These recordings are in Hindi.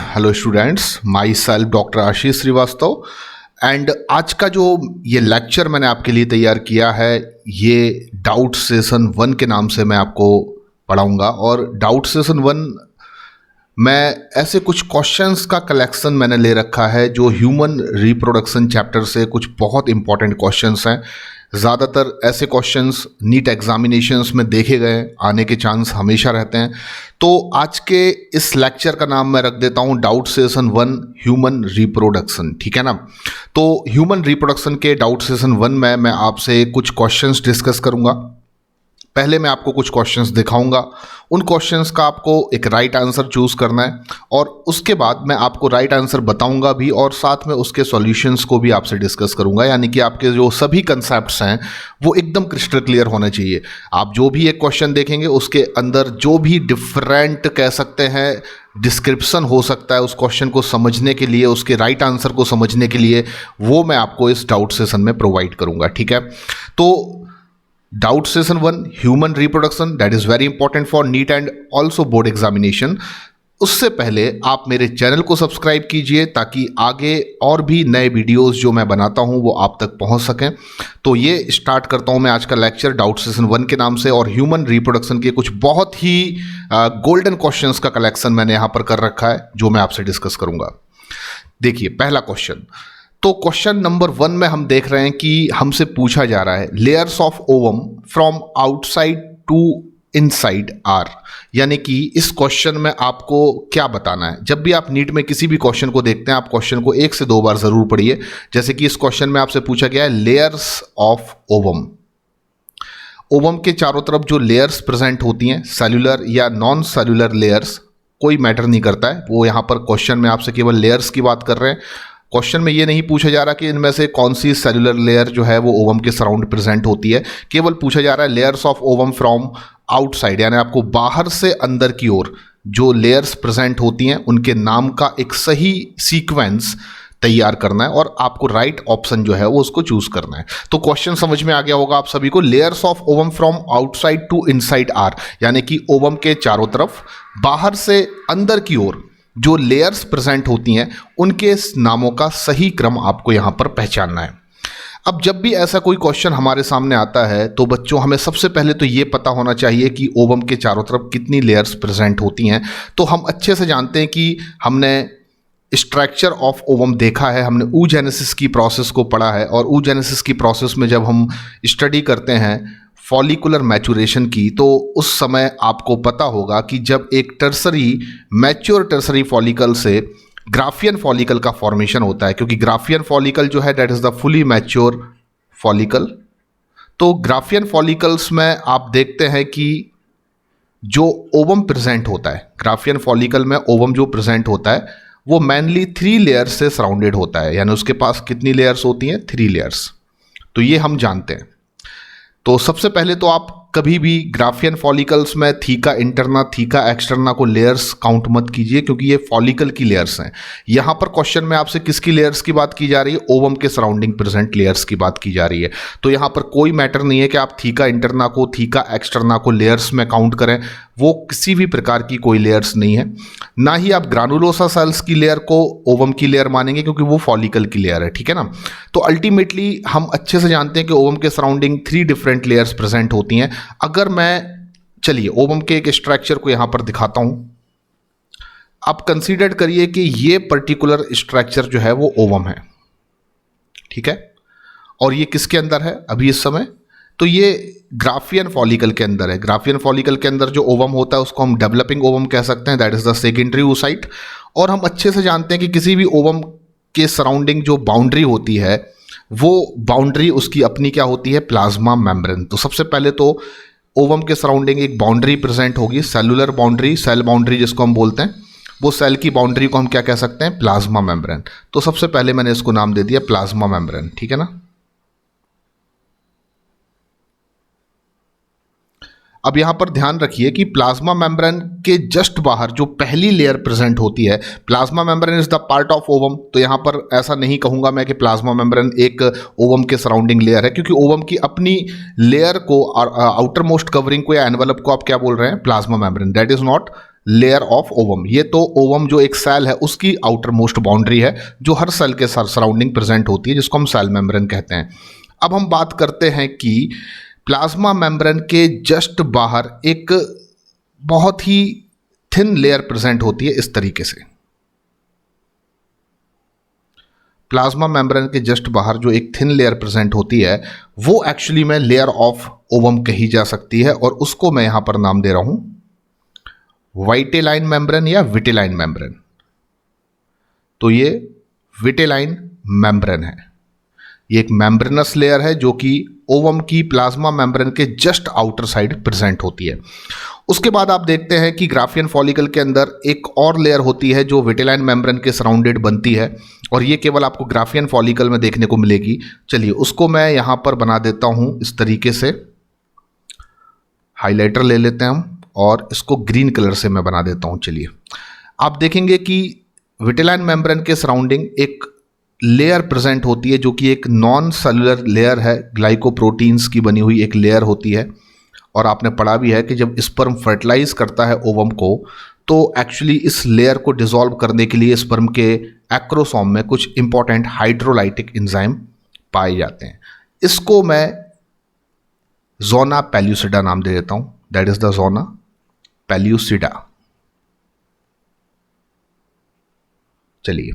Hello students, myself doctor Ashish Shrivastava. And आज का जो ये लेक्चर मैंने आपके लिए तैयार किया है, ये डाउट सेशन 1 के नाम से मैं आपको पढ़ाऊंगा। और डाउट सेशन 1 में ऐसे कुछ क्वेश्चंस का कलेक्शन मैंने ले रखा है जो ह्यूमन रिप्रोडक्शन चैप्टर से कुछ बहुत इंपॉर्टेंट क्वेश्चंस हैं। ज़्यादातर ऐसे क्वेश्चंस नीट एग्जामिनेशंस में देखे गए, आने के चांस हमेशा रहते हैं। तो आज के इस लेक्चर का नाम मैं रख देता हूँ डाउट सेशन 1 ह्यूमन रिप्रोडक्शन, ठीक है ना। तो ह्यूमन रिप्रोडक्शन के डाउट सेशन 1 में मैं आपसे कुछ क्वेश्चंस डिस्कस करूँगा। पहले मैं आपको कुछ क्वेश्चंस दिखाऊंगा, उन क्वेश्चंस का आपको एक राइट आंसर चूज करना है और उसके बाद मैं आपको राइट आंसर बताऊंगा भी और साथ में उसके सॉल्यूशंस को भी आपसे डिस्कस करूंगा। यानी कि आपके जो सभी कंसेप्ट्स हैं वो एकदम क्रिस्टल क्लियर होने चाहिए। आप जो भी एक क्वेश्चन देखेंगे उसके अंदर जो भी डिफरेंट कह सकते हैं डिस्क्रिप्शन हो सकता है उस क्वेश्चन को समझने के लिए, उसके राइट आंसर को समझने के लिए, वो मैं आपको इस डाउट सेशन में प्रोवाइड करूंगा, ठीक है। तो doubt session 1 human reproduction, that is very important for neat and also board examination. उससे पहले आप मेरे चैनल को सब्सक्राइब कीजिए ताकि आगे और भी नए वीडियोस जो मैं बनाता हूं वो आप तक पहुंच सकें। तो ये स्टार्ट करता हूं मैं आज का लेक्चर डाउट सेशन 1 के नाम से। और ह्यूमन रिप्रोडक्शन के कुछ बहुत ही गोल्डन क्वेश्चंस का कलेक्शन मैंने यहां पर कर रखा है जो मैं आपसे डिस्कस करूंगा। देखिए पहला क्वेश्चन, तो क्वेश्चन नंबर 1 में हम देख रहे हैं कि हमसे पूछा जा रहा है layers of ovum from outside to inside are. यानी कि इस क्वेश्चन में आपको क्या बताना है। जब भी आप नीट में किसी भी क्वेश्चन को देखते हैं आप क्वेश्चन को 1 से 2 बार जरूर पढ़िए। जैसे कि इस क्वेश्चन में आपसे पूछा गया है लेयर्स ऑफ ओवम। ओवम के चारों तरफ जो लेयर्स प्रेजेंट होती हैं, सेल्यूलर या नॉन सेल्यूलर लेयर्स, कोई मैटर नहीं करता है। वो यहां पर क्वेश्चन में आपसे केवल लेयर्स की बात कर रहे हैं। क्वेश्चन में ये नहीं पूछा जा रहा कि इनमें से कौन सी सेल्यूलर लेयर जो है वो ओवम के सराउंड प्रेजेंट होती है। केवल पूछा जा रहा है layers of ovum from outside, यानी आपको बाहर से अंदर की ओर जो लेयर्स प्रेजेंट होती हैं उनके नाम का एक सही सीक्वेंस तैयार करना है और आपको राइट ऑप्शन जो है वो उसको चूज करना है। तो क्वेश्चन समझ में आ गया होगा आप सभी को। Layers of ovum from outside to inside are, यानी कि ओवम के चारों तरफ बाहर से अंदर की ओर जो लेयर्स प्रेजेंट होती हैं उनके नामों का सही क्रम आपको यहां पर पहचानना है। अब जब भी ऐसा कोई क्वेश्चन हमारे सामने आता है तो बच्चों हमें सबसे पहले तो ये पता होना चाहिए कि ओवम के चारों तरफ कितनी लेयर्स प्रेजेंट होती हैं। तो हम अच्छे से जानते हैं कि हमने स्ट्रक्चर ऑफ ओवम देखा है, हमने oogenesis की प्रोसेस को पढ़ा है और oogenesis की प्रोसेस में जब हम स्टडी करते हैं फॉलिकुलर मैचुरेशन की, तो उस समय आपको पता होगा कि जब एक टर्सरी मैच्योर टर्सरी फॉलिकल से ग्राफियन फॉलिकल का फॉर्मेशन होता है, क्योंकि ग्राफियन फॉलिकल जो है that is the fully mature follicle. तो ग्राफियन फॉलिकल्स में आप देखते हैं कि जो ओवम प्रेजेंट होता है, ग्राफियन फॉलिकल में ओवम जो प्रेजेंट होता है वो मेनली 3 लेयर्स से सराउंडेड होता है। यानी उसके पास कितनी लेयर्स होती हैं? 3 लेयर्स। तो ये हम जानते हैं। तो सबसे पहले तो आप कभी भी ग्राफियन फॉलिकल्स में थीका इंटरना थीका एक्सटर्ना को लेयर्स काउंट मत कीजिए, क्योंकि ये फॉलिकल की लेयर्स हैं। यहां पर क्वेश्चन में आपसे किसकी लेयर्स की बात की जा रही है? ओवम के सराउंडिंग प्रेजेंट लेयर्स की बात की जा रही है। तो यहां पर कोई मैटर नहीं है कि आप थीका इंटरना को थीका एक्सटर्ना को लेयर्स में काउंट करें, वो किसी भी प्रकार की कोई लेयर्स नहीं है। ना ही आप ग्रानुलोसा सेल्स की लेयर को ओवम की लेयर मानेंगे, क्योंकि वो फॉलिकल की लेयर है, ठीक है ना। तो अल्टीमेटली हम अच्छे से जानते हैं कि ओवम के सराउंडिंग 3 डिफरेंट लेयर्स प्रेजेंट होती हैं। अगर मैं चलिए ओवम के एक स्ट्रक्चर को यहां पर दिखाता हूं। आप कंसीडर करिए कि ये पर्टिकुलर स्ट्रक्चर जो है वो ओवम है, ठीक है। और ये किसके अंदर है अभी इस समय? तो ये ग्राफियन फॉलिकल के अंदर है। ग्राफियन फॉलिकल के अंदर जो ओवम होता है उसको हम डेवलपिंग ओवम कह सकते हैं, that is the secondary oocyte। और हम अच्छे से जानते हैं कि किसी भी ओवम के सराउंडिंग जो बाउंड्री होती है वो बाउंड्री उसकी अपनी क्या होती है? Plasma membrane. तो सबसे पहले तो ओवम के सराउंडिंग एक बाउंड्री प्रेजेंट होगी, सेलुलर बाउंड्री, सेल बाउंड्री जिसको हम बोलते हैं। वो सेल की बाउंड्री को हम क्या कह सकते हैं? Plasma membrane. तो सबसे पहले मैंने इसको नाम दे दिया प्लाज्मा मेम्ब्रेन, ठीक है ना। अब यहां पर ध्यान रखिए कि प्लाज्मा मेम्ब्रेन के जस्ट बाहर जो पहली लेयर प्रेजेंट होती है, plasma membrane is the part of ovum. तो यहां पर ऐसा नहीं कहूंगा मैं कि प्लाज्मा मेम्ब्रेन एक ओवम के सराउंडिंग लेयर है, क्योंकि ओवम की अपनी लेयर को, आउटर मोस्ट कवरिंग को या एनवेलप को आप क्या बोल रहे हैं? Plasma membrane. That is not layer of ovum. ये तो ओवम जो एक सेल है उसकी आउटर मोस्ट बाउंड्री है जो हर सेल के सराउंडिंग प्रेजेंट होती है, जिसको हम सेल मेम्ब्रेन कहते हैं। अब हम बात करते हैं कि प्लाज्मा मेम्ब्रेन के जस्ट बाहर एक बहुत ही थिन लेयर प्रेजेंट होती है इस तरीके से। प्लाज्मा मेम्ब्रेन के जस्ट बाहर जो एक थिन लेयर प्रेजेंट होती है वो एक्चुअली में लेयर ऑफ ओवम कही जा सकती है, और उसको मैं यहां पर नाम दे रहा हूं वाइटेलाइन मेम्ब्रेन या विटेलाइन मेम्ब्रेन। तो ये विटेलाइन मेम्ब्रेन है। ये एक मेम्ब्रेनस लेयर है जो कि ओवम की प्लाज्मा मेम्ब्रेन के जस्ट आउटर साइड प्रेजेंट होती है। उसके बाद आप देखते हैं कि ग्राफियन फॉलिकल के अंदर एक और लेयर होती है जो विटेलाइन मेम्ब्रेन के सराउंडेड बनती है, और ये केवल आपको ग्राफियन फॉलिकल में देखने को मिलेगी। चलिए उसको मैं यहां पर बना देता हूं इस तरीके से, हाइलाइटर ले लेते हैं हम और इसको ग्रीन कलर से मैं बना देता हूं। चलिए आप देखेंगे कि विटेलाइन मेम्ब्रेन के सराउंडिंग एक लेयर प्रेजेंट होती है जो कि एक नॉन सेलुलर लेयर है, ग्लाइकोप्रोटीन्स की बनी हुई एक लेयर होती है। और आपने पढ़ा भी है कि जब स्पर्म फर्टिलाइज करता है ओवम को तो एक्चुअली इस लेयर को डिसॉल्व करने के लिए स्पर्म के एक्रोसोम में कुछ इंपॉर्टेंट हाइड्रोलाइटिक एंजाइम पाए जाते हैं। इसको मैं जोना पेल्यूसिडा नाम दे देता हूं, that is the zona pellucida. चलिए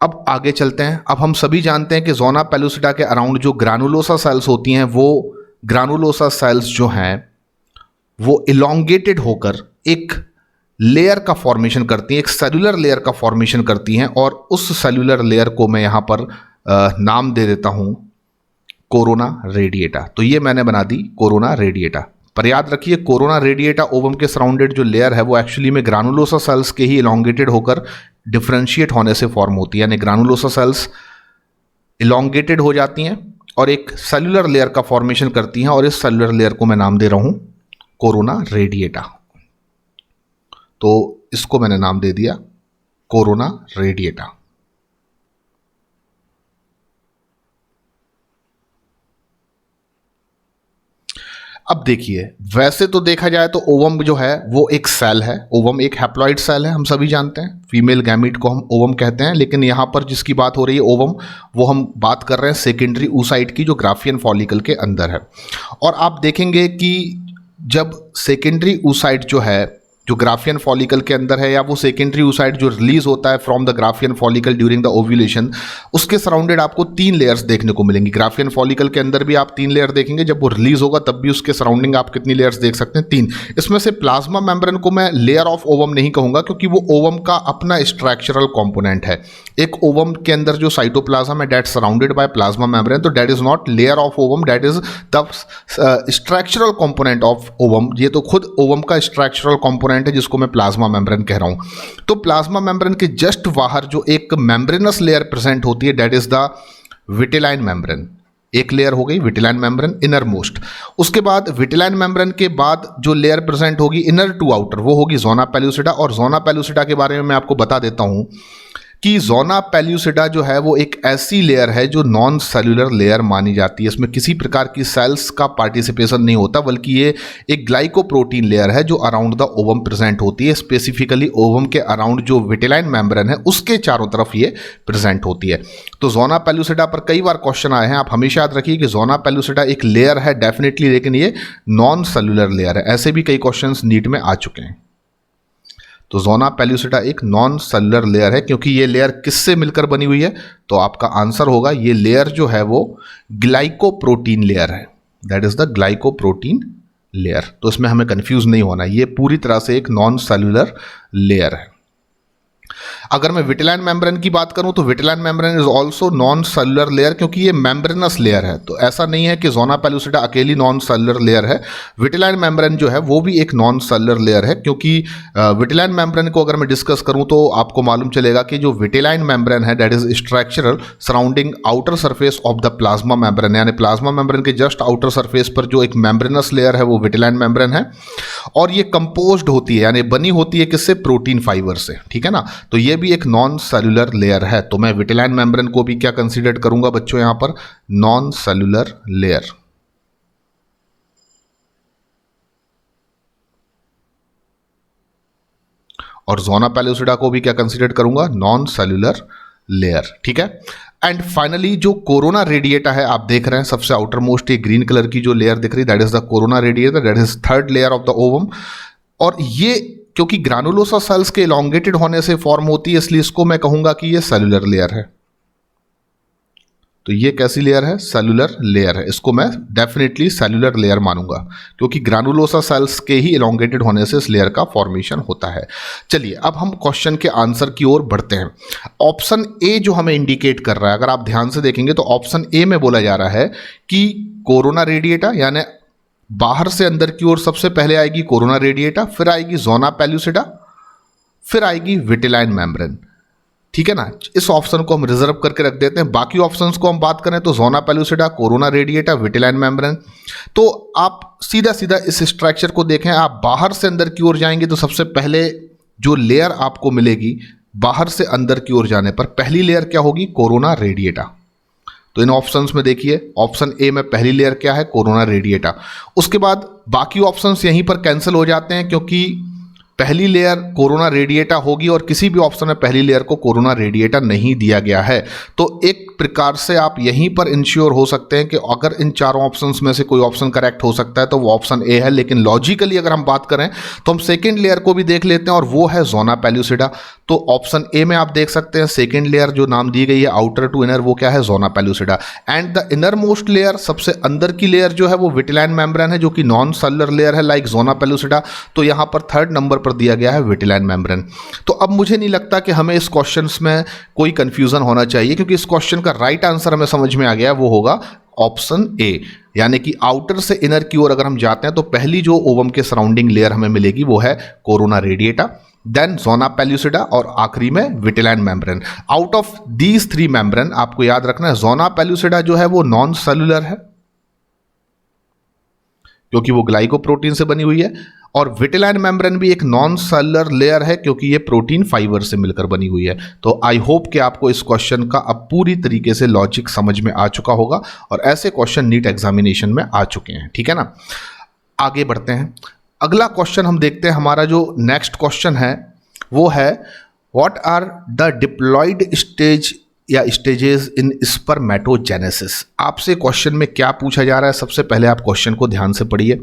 अब आगे चलते हैं। अब हम सभी जानते हैं कि जोना पेल्यूसिडा के अराउंड जो ग्रानुलोसा सेल्स होती हैं वो ग्रानुलोसा सेल्स जो हैं वो इलोंगेटेड होकर एक लेयर का फॉर्मेशन करती हैं, एक सेलुलर लेयर का फॉर्मेशन करती हैं, और उस सेलुलर लेयर को मैं यहां पर नाम दे देता हूं कोरोना रेडिएटा। तो ये मैंने बना दी कोरोना रेडिएटा। पर याद रखिए कोरोना रेडिएटा ओवम के सराउंडेड जो लेयर है वो एक्चुअली में ग्रानुलोसा सेल्स के ही इलोंगेटेड होकर डिफरेंशिएट होने से फॉर्म होती है, यानी ग्रानुलोसा सेल्स इलोंगेटेड हो जाती हैं और एक सेलुलर लेयर का फॉर्मेशन करती हैं, और इस सेलुलर लेयर को मैं नाम दे रहा हूं कोरोना रेडिएटा। तो इसको मैंने नाम दे दिया कोरोना रेडिएटा। अब देखिए वैसे तो देखा जाए तो ओवम जो है वो एक सेल है, ओवम एक हैप्लॉइड सेल है, हम सभी जानते हैं, फीमेल गैमीट को हम ओवम कहते हैं। लेकिन यहां पर जिसकी बात हो रही है ओवम, वो हम बात कर रहे हैं सेकेंडरी oocyte की जो ग्राफियन फॉलिकल के अंदर है। और आप देखेंगे कि जब सेकेंडरी oocyte जो है जो ग्राफियन फॉलिकल के अंदर है, या वो सेकेंडरी oocyte जो रिलीज होता है from the Graafian follicle during the ovulation, उसके सराउंडेड आपको 3 लेयर्स देखने को मिलेंगी। ग्राफियन फॉलिकल के अंदर भी आप 3 लेयर देखेंगे, जब वो रिलीज होगा तब भी उसके सराउंडिंग आप कितनी लेयर्स देख सकते हैं? 3। इसमें से प्लाज्मा मेम्ब्रेन को मैं लेयर ऑफ ओवम नहीं कहूंगा क्योंकि वो ओवम का अपना स्ट्रक्चरल कॉम्पोनेंट है। एक ओवम के अंदर जो साइटोप्लाज्म है that surrounded by plasma membrane, तो that is not layer of ovum, that is the structural component of ovum. ये तो खुद ओवम का स्ट्रक्चरल कॉम्पोनेंट है जिसको मैं प्लाज्मा मेम्ब्रेन कह रहा हूं। तो प्लाज्मा मेम्ब्रेन के जस्ट बाहर जो एक मेम्ब्रेनस लेयर प्रेजेंट होती है that is the vitelline membrane. एक लेयर हो गई विटेलाइन मेम्ब्रेन इनर मोस्ट। उसके बाद विटेलाइन मेम्ब्रेन के बाद जो लेयर प्रेजेंट होगी इनर टू आउटर, वो होगी जोना पेल्यूसिडा। और जोना पेल्यूसिडा के बारे में मैं आपको बता देता हूं कि जोना पेल्यूसिडा जो है वो एक ऐसी लेयर है जो नॉन सेलुलर लेयर मानी जाती है। इसमें किसी प्रकार की सेल्स का पार्टिसिपेशन नहीं होता, बल्कि ये एक ग्लाइकोप्रोटीन लेयर है जो अराउंड द ओवम प्रेजेंट होती है। स्पेसिफिकली ओवम के अराउंड जो विटेलाइन मेम्ब्रेन है उसके चारों तरफ ये प्रेजेंट होती है। तो जोना पेल्यूसिडा पर कई बार क्वेश्चन आए हैं, आप हमेशा याद रखिए कि जोना पेल्यूसिडा एक लेयर है डेफिनेटली, लेकिन ये नॉन सेलुलर लेयर है। ऐसे भी कई क्वेश्चन नीट में आ चुके हैं। तो जोना पेल्यूसिडा एक नॉन सेलुलर लेयर है। क्योंकि ये लेयर किससे मिलकर बनी हुई है, तो आपका आंसर होगा ये लेयर जो है वो ग्लाइकोप्रोटीन लेयर है, that is the glycoprotein layer. तो इसमें हमें कंफ्यूज नहीं होना, ये पूरी तरह से एक नॉन सेलुलर लेयर है। अगर मैं विटेलाइन मेम्ब्रेन की बात करूं तो vitelline membrane is also known cellular layer, क्योंकि ये मेम्ब्रेनस लेयर है। तो ऐसा नहीं है कि जोना पेल्यूसिडा अकेली नॉन सेलुलर लेयर है। विटेलाइन मेम्ब्रेन जो है वो भी एक नॉन सेलुलर लेयर है, क्योंकि विटेलाइन मेम्ब्रेन को अगर मैं डिस्कस करूं तो आपको मालूम चलेगा कि जो विटेलाइन मेम्ब्रेन है that is structural surrounding outer surface of the plasma membrane, यानी प्लाज्मा मेम्ब्रेन के जस्ट आउटर सरफेस पर जो एक मेम्ब्रेनस लेयर है वो विटेलाइन मेम्ब्रेन है। और ये कंपोज्ड होती है, यानी बनी होती है किससे? प्रोटीन फाइबर से, ठीक है ना। तो ये भी एक नॉन सेलुलर लेयर है। तो मैं विटेलाइन मेम्ब्रेन को भी क्या कंसीडर करूंगा बच्चों यहां पर? Non cellular layer. और जोना पेलुसिडा को भी क्या कंसीडर करूंगा, नॉन सेल्यूलर लेयर। ठीक है। एंड फाइनली जो कोरोना रेडिएटा है, आप देख रहे हैं सबसे आउटर मोस्ट एक ग्रीन कलर की जो लेयर दिख रही है, that is the corona radiata, that is third layer of the ovum. और ये क्योंकि ग्रानुलोसा सेल्स के इलोंगेटेड होने से फॉर्म होती है, इसलिए इसको मैं कहूंगा कि ये सेल्यूलर लेयर है। तो ये कैसी लेयर है, सेल्यूलर लेयर है। इसको मैं डेफिनेटली सेल्यूलर लेयर मानूंगा क्योंकि ग्रानुलोसा सेल्स के ही इलोंगेटेड होने से इस लेयर का फॉर्मेशन होता है। चलिए अब हम क्वेश्चन के आंसर की ओर बढ़ते हैं। ऑप्शन ए जो हमें इंडिकेट कर रहा है, अगर आप ध्यान से देखेंगे तो ऑप्शन ए में बोला जा रहा है कि कोरोना रेडिएटा, यानी बाहर से अंदर की ओर सबसे पहले आएगी कोरोना रेडिएटा, फिर आएगी जोना पेलुसिडा, फिर आएगी विटिलाइन मेम्ब्रेन। ठीक है ना। इस ऑप्शन को हम रिजर्व करके रख देते हैं। बाकी ऑप्शंस को हम बात करें तो zona pellucida, corona radiata, vitelline membrane. तो आप सीधा सीधा इस स्ट्रक्चर को देखें, आप बाहर से अंदर की ओर जाएंगे तो सबसे पहले जो लेयर आपको मिलेगी बाहर से अंदर की ओर जाने पर, पहली लेयर क्या होगी, कोरोना रेडिएटा। तो इन ऑप्शंस में देखिए ऑप्शन ए में पहली लेयर क्या है, कोरोना रेडिएटा। उसके बाद बाकी ऑप्शंस यहीं पर कैंसिल हो जाते हैं क्योंकि पहली लेयर कोरोना रेडिएटा होगी और किसी भी ऑप्शन में पहली लेयर को कोरोना रेडिएटा नहीं दिया गया है। तो एक प्रकार से आप यहीं पर इंश्योर हो सकते हैं कि अगर इन चारों ऑप्शंस में से कोई ऑप्शन करेक्ट हो सकता है तो वो ऑप्शन ए है। लेकिन लॉजिकली अगर हम बात करें तो हम सेकेंड लेयर को भी देख लेते हैं और वो है जोना पेलुसिडा। तो ऑप्शन ए में आप देख सकते हैं सेकेंड लेयर जो नाम दी गई है आउटर टू इनर, वो क्या है, zona pellucida. And the innermost layer, सबसे अंदर की लेयर जो है वो विटिलाइन मेम्ब्रेन है जो कि नॉन सेलुलर लेयर है लाइक जोना पेलुसिडा। तो यहां पर थर्ड नंबर पर दिया गया है विटिलाइन मेम्ब्रेन। तो अब मुझे नहीं लगता कि हमें इस क्वेश्चन में कोई कंफ्यूजन होना चाहिए क्योंकि इस क्वेश्चन का राइट आंसर हमें समझ में आ गया, वो होगा ऑप्शन ए। यानी कि आउटर से इनर की ओर अगर हम जाते हैं तो पहली जो ओवम के सराउंडिंग लेयर हमें मिलेगी वो है corona radiata, then zona pellucida और आखिरी में vitelline membrane. Out of these three membrane आपको याद रखना है जोना पेलुसिडा जो है वो नॉन सेलुलर है क्योंकि वो ग्लाइकोप्रोटीन से बनी हुई है, और विटिलाइन मेम्ब्रेन भी एक नॉन सेलुलर लेयर है क्योंकि ये प्रोटीन फाइबर से मिलकर बनी हुई है। तो आई होप कि आपको इस क्वेश्चन का अब पूरी तरीके से लॉजिक समझ में आ चुका होगा और ऐसे क्वेश्चन नीट एग्जामिनेशन में आ चुके हैं। ठीक है ना। आगे बढ़ते हैं। अगला क्वेश्चन हम देखते हैं। हमारा जो नेक्स्ट क्वेश्चन है वो है what are the diploid stage या स्टेजेस इन स्पर्मेटोजेनेसिस। आपसे क्वेश्चन में क्या पूछा जा रहा है, सबसे पहले आप क्वेश्चन को ध्यान से पढ़िए।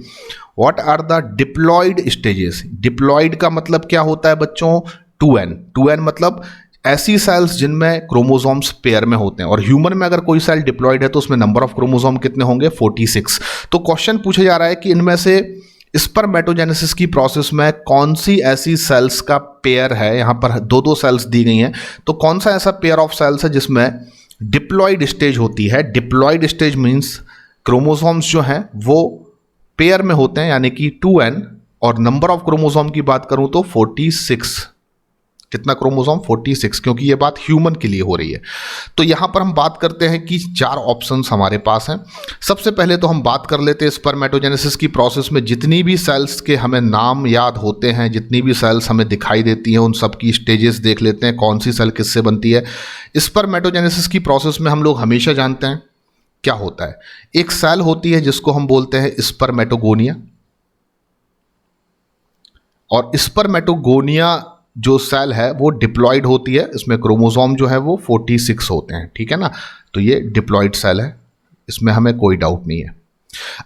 What are the diploid stages. Diploid का मतलब क्या होता है बच्चों, 2n। 2n मतलब ऐसी सेल्स जिनमें क्रोमोसोम्स पेयर में होते हैं, और ह्यूमन में अगर कोई सेल डिप्लॉयड है तो उसमें नंबर ऑफ क्रोमोसोम कितने होंगे, 46। तो क्वेश्चन पूछा जा रहा है कि इनमें से स्पर्मेटोजेनेसिस की प्रोसेस में कौन सी ऐसी सेल्स का पेयर है, यहां पर दो सेल्स दी गई हैं, तो कौन सा ऐसा पेयर ऑफ सेल्स है जिसमें डिप्लॉयड स्टेज होती है। डिप्लॉयड स्टेज मींस क्रोमोसोम्स जो हैं वो पेयर में होते हैं यानी कि 2n, और नंबर ऑफ क्रोमोसोम की बात करूं तो 46। कितना क्रोमोसोम, 46, क्योंकि ये बात ह्यूमन के लिए हो रही है। तो यहां पर हम बात करते हैं कि 4 ऑप्शंस हमारे पास हैं। सबसे पहले तो हम बात कर लेते हैं स्पर्मेटोजेनेसिस की प्रोसेस में जितनी भी सेल्स के हमें नाम याद होते हैं, जितनी भी सेल्स हमें दिखाई देती हैं, उन सब की स्टेजेस देख लेते हैं, कौन सी सेल किससे बनती है। स्पर्मेटोजेनेसिस की प्रोसेस में हम लोग हमेशा जानते हैं क्या होता है, एक सेल होती है जिसको हम बोलते हैं स्पर्मेटोगोनिया, और स्पर्मेटोगोनिया जो सेल है वो डिप्लॉयड होती है। इसमें क्रोमोसोम जो है वो 46 होते हैं। ठीक है ना। तो ये डिप्लॉयड सेल है, इसमें हमें कोई डाउट नहीं है।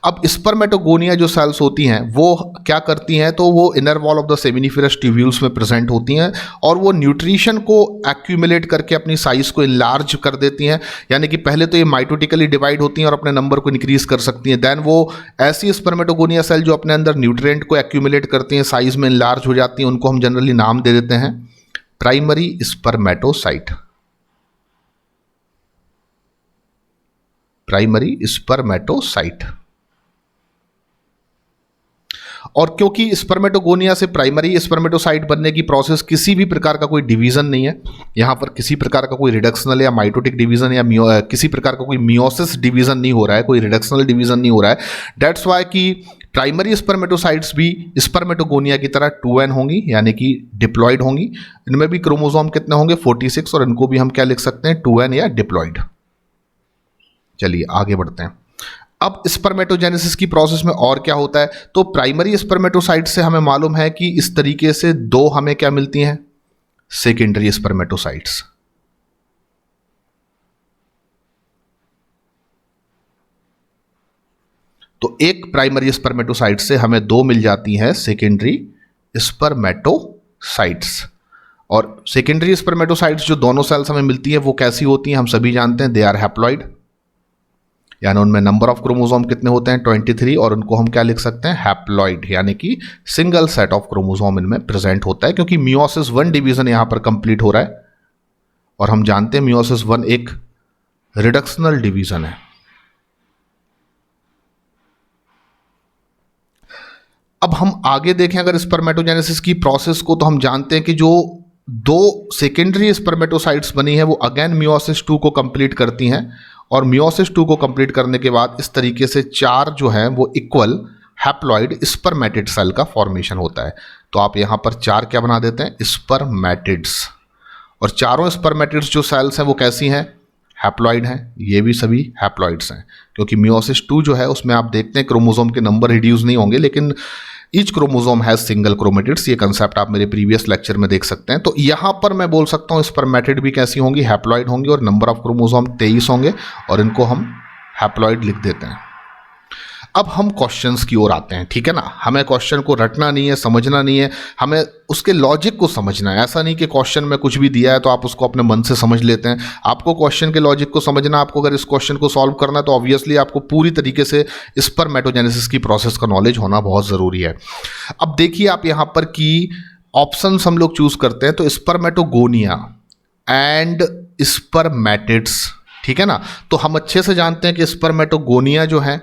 अब स्पर्मेटोगोनिया जो सेल्स होती हैं वो क्या करती हैं, तो वो inner wall of the seminiferous tubules में प्रेजेंट होती हैं और वो न्यूट्रिशन को एक्यूमुलेट करके अपनी साइज को इनलार्ज कर देती हैं। यानी कि पहले तो ये माइटोटिकली डिवाइड होती हैं और अपने नंबर को इंक्रीज कर सकती हैं। देन वो ऐसी स्पर्मेटोगोनिया सेल जो अपने अंदर न्यूट्रिएंट को एक्यूमुलेट करती हैं, साइज में इनलार्ज हो जाती हैं, उनको हम जनरली नाम दे देते हैं प्राइमरी स्पर्मेटोसाइट। Primary spermatocyte. और क्योंकि स्पर्मेटोगोनिया से प्राइमरी स्पर्मेटोसाइट बनने की प्रोसेस किसी भी प्रकार का कोई डिवीजन नहीं है, यहां पर किसी प्रकार का कोई रिडक्शनल या माइटोटिक डिवीजन या किसी प्रकार का कोई मियोसिस डिवीजन नहीं हो रहा है, कोई रिडक्शनल डिवीजन नहीं हो रहा है। दैट्स वाई कि प्राइमरी स्पर्मेटोसाइट्स भी स्पर्मेटोगोनिया की तरह 2n होंगी यानी कि डिप्लॉयड होंगी। इनमें भी क्रोमोसोम कितने होंगे, 46, और इनको भी हम क्या लिख सकते हैं, 2n या डिप्लॉयड। चलिए आगे बढ़ते हैं। अब स्पर्मेटोजेनेसिस की प्रोसेस में और क्या होता है, तो प्राइमरी स्पर्मेटोसाइट से हमें मालूम है कि इस तरीके से दो हमें क्या मिलती हैं, सेकेंडरी स्पर्मेटोसाइट्स। तो एक प्राइमरी स्पर्मेटोसाइट से हमें दो मिल जाती हैं सेकेंडरी स्पर्मेटोसाइट्स। और सेकेंडरी स्पर्मेटोसाइट्स जो दोनों सेल्स हमें मिलती है वो कैसी होती हैं, हम सभी जानते हैं, दे आर हैप्लॉइड, यानी उनमें नंबर ऑफ क्रोमोसोम कितने होते हैं 23, और उनको हम क्या लिख सकते हैं, हैप्लॉइड, यानी कि सिंगल सेट ऑफ क्रोमोसोम इनमें प्रेजेंट होता है, क्योंकि मियोसिस 1 डिवीजन यहां पर कंप्लीट हो रहा है। और हम जानते हैं मियोसिस 1 एक रिडक्शनल डिवीजन है। अब हम आगे देखें अगर स्पर्मेटोजेनेसिस की प्रोसेस को, तो हम जानते हैं कि जो दो सेकेंडरी स्पर्मेटोसाइट्स बनी है वो अगेन मियोसिस 2 को कंप्लीट करती हैं, और मियोसिस 2 को कंप्लीट करने के बाद इस तरीके से चार जो हैं वो इक्वल हैप्लॉइड स्पर्मेटिड सेल का फॉर्मेशन होता है। तो आप यहां पर चार क्या बना देते हैं, स्पर्मेटिड्स। और चारों स्पर्मेटिड्स जो सेल्स हैं वो कैसी हैं, हैप्लॉइड हैं, ये भी सभी हैप्लॉइड्स हैं, क्योंकि मियोसिस 2 जो है उसमें आप देखते हैं क्रोमोसोम के नंबर रिड्यूस नहीं होंगे, लेकिन each chromosome has single chromatids. ये कंसेप्ट आप मेरे प्रीवियस लेक्चर में देख सकते हैं। तो यहां पर मैं बोल सकता हूं स्पर्मेटिड भी कैसी होंगी, हैप्लॉइड होंगी, और नंबर ऑफ क्रोमोसोम 23 होंगे, और इनको हम हैप्लॉइड लिख देते हैं। अब हम क्वेश्चंस की ओर आते हैं, ठीक है ना। हमें क्वेश्चन को रटना नहीं है, समझना नहीं है, हमें उसके लॉजिक को समझना है। ऐसा नहीं कि क्वेश्चन में कुछ भी दिया है तो आप उसको अपने मन से समझ लेते हैं। आपको क्वेश्चन के लॉजिक को समझना, आपको अगर इस क्वेश्चन को सॉल्व करना है तो ऑब्वियसली आपको पूरी तरीके से स्पर्मेटोजेनेसिस की प्रोसेस का नॉलेज होना बहुत ज़रूरी है। अब देखिए आप यहाँ पर की ऑप्शंस हम लोग चूज करते हैं, तो स्पर्मेटोगोनिया एंड स्पर्मेटिड्स, ठीक है ना। तो हम अच्छे से जानते हैं कि स्पर्मेटोगोनिया जो है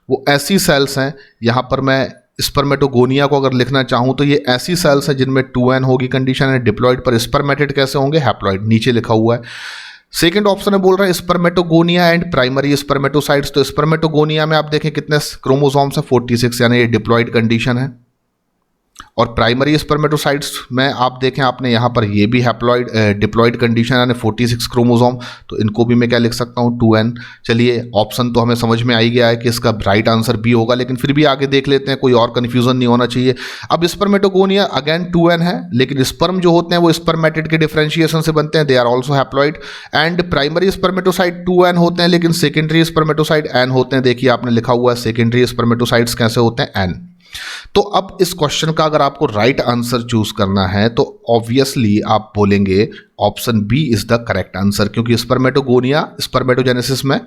वो ऐसी सेल्स हैं, यहां पर मैं स्पर्मेटोगोनिया को अगर लिखना चाहूं तो ये ऐसी सेल्स हैं जिनमें 2n होगी कंडीशन है डिप्लॉइड, पर स्पर्मेटिड कैसे होंगे, हैप्लॉइड, नीचे लिखा हुआ है। सेकंड ऑप्शन में बोल रहा है स्पर्मेटोगोनिया एंड प्राइमरी स्पर्मेटोसाइट्स। तो स्पर्मेटोगोनिया में आप देखें कितने क्रोमोसोम्स हैं, 46, यानी ये डिप्लॉइड कंडीशन है। और प्राइमरी स्पर्मेटोसाइट्स में आप देखें आपने यहाँ पर ये भी हैप्लॉइड डिप्लॉइड कंडीशन यानी 46 क्रोमोसोम, तो इनको भी मैं क्या लिख सकता हूँ 2n। चलिए ऑप्शन तो हमें समझ में आ ही गया है कि इसका राइट आंसर बी होगा, लेकिन फिर भी आगे देख लेते हैं, कोई और कन्फ्यूजन नहीं होना चाहिए। अब स्पर्मेटोगोनिया अगेन 2n है, लेकिन स्पर्म जो होते हैं वो स्पर्मेटिड के डिफरेंशिएशन से बनते हैं, they are also haploid. And primary spermatocyte 2n होते हैं, लेकिन सेकेंडरी स्पर्मेटोसाइट n होते हैं। देखिए आपने लिखा हुआ है सेकेंडरी स्पर्मेटोसाइट्स कैसे होते हैं, n। तो अब इस क्वेश्चन का अगर आपको राइट आंसर चूज करना है तो ऑब्वियसली आप बोलेंगे option B is the correct answer, क्योंकि स्पर्मेटोगोनिया स्पर्मेटोजेनेसिस में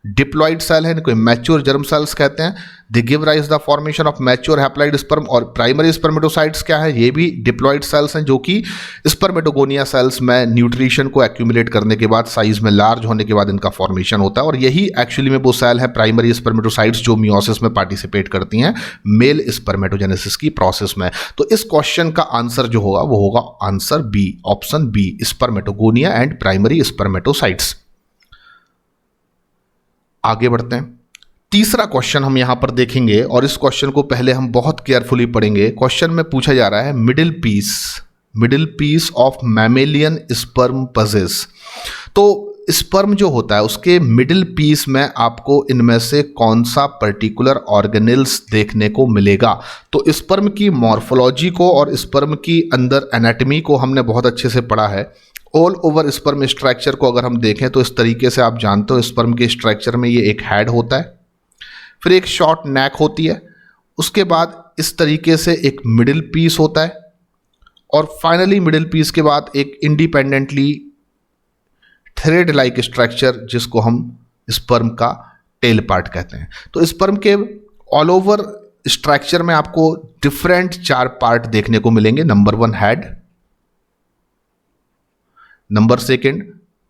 डिप्लॉइड सेल है, इनको मैच्योर जर्म सेल्स कहते हैं। They give rise the formation of mature haploid sperm. और प्राइमरी स्पर्मेटोसाइट्स क्या है, ये भी डिप्लॉइड सेल्स हैं, जो कि स्पर्मेटोगोनिया सेल्स में न्यूट्रिशन को एक्यूमुलेट करने के बाद साइज में लार्ज होने के बाद इनका फॉर्मेशन होता है। और यही एक्चुअली में वो सेल है प्राइमरी स्पर्मेटोसाइट्स जो मियोसिस में पार्टिसिपेट करती हैं मेल स्पर्मेटोजेनेसिस की प्रोसेस में। तो इस क्वेश्चन का आंसर जो होगा वो होगा answer B, option B, spermatogonia and primary spermatocytes. आगे बढ़ते हैं, तीसरा क्वेश्चन हम यहां पर देखेंगे, और इस क्वेश्चन को पहले हम बहुत केयरफुली पढ़ेंगे। क्वेश्चन में पूछा जा रहा है middle piece of mammalian sperm possesses. तो स्पर्म जो होता है उसके मिडिल पीस में आपको इनमें से कौन सा पर्टिकुलर ऑर्गेनेल्स देखने को मिलेगा। तो स्पर्म की मॉर्फोलॉजी को और स्पर्म की अंदर एनाटॉमी को हमने बहुत अच्छे से पढ़ा है। ऑल ओवर स्पर्म स्ट्रक्चर को अगर हम देखें तो इस तरीके से आप जानते हो स्पर्म के स्ट्रक्चर में ये एक हेड होता है, फिर एक शॉर्ट नेक होती है, उसके बाद इस तरीके से एक मिडिल पीस होता है, और फाइनली मिडिल पीस के बाद एक इंडिपेंडेंटली थ्रेड लाइक स्ट्रक्चर जिसको हम स्पर्म का टेल पार्ट कहते हैं। तो स्पर्म के ऑल ओवर स्ट्रक्चर में आपको डिफरेंट 4 पार्ट देखने को मिलेंगे। नंबर 1 हेड, नंबर 2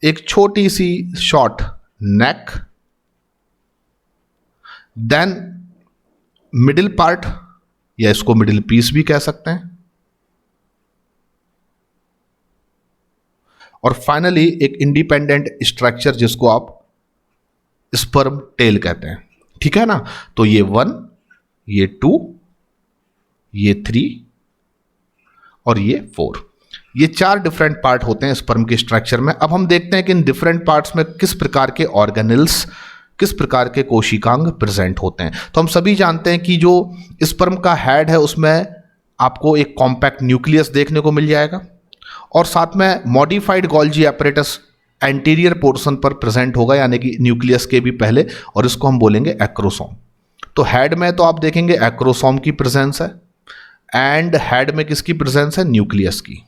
एक छोटी सी शॉर्ट नेक, देन मिडिल पार्ट या इसको मिडिल पीस भी कह सकते हैं, और फाइनली एक इंडिपेंडेंट स्ट्रक्चर जिसको आप स्पर्म टेल कहते हैं, ठीक है ना। तो ये 1, ये 2, ये 3 और ये 4, ये 4 डिफरेंट पार्ट होते हैं स्पर्म के स्ट्रक्चर में। अब हम देखते हैं कि इन डिफरेंट पार्ट्स में किस प्रकार के ऑर्गेनेल्स किस प्रकार के कोशिकांग प्रेजेंट होते हैं। तो हम सभी जानते हैं कि जो स्पर्म का हेड है उसमें आपको एक कॉम्पैक्ट न्यूक्लियस देखने को मिल जाएगा और साथ में modified Golgi apparatus anterior portion पर प्रेजेंट होगा, यानी कि न्यूक्लियस के भी पहले, और इसको हम बोलेंगे एक्रोसोम। तो हेड में तो आप देखेंगे एक्रोसोम की प्रेजेंस है एंड हेड में किसकी प्रेजेंस है, न्यूक्लियस की।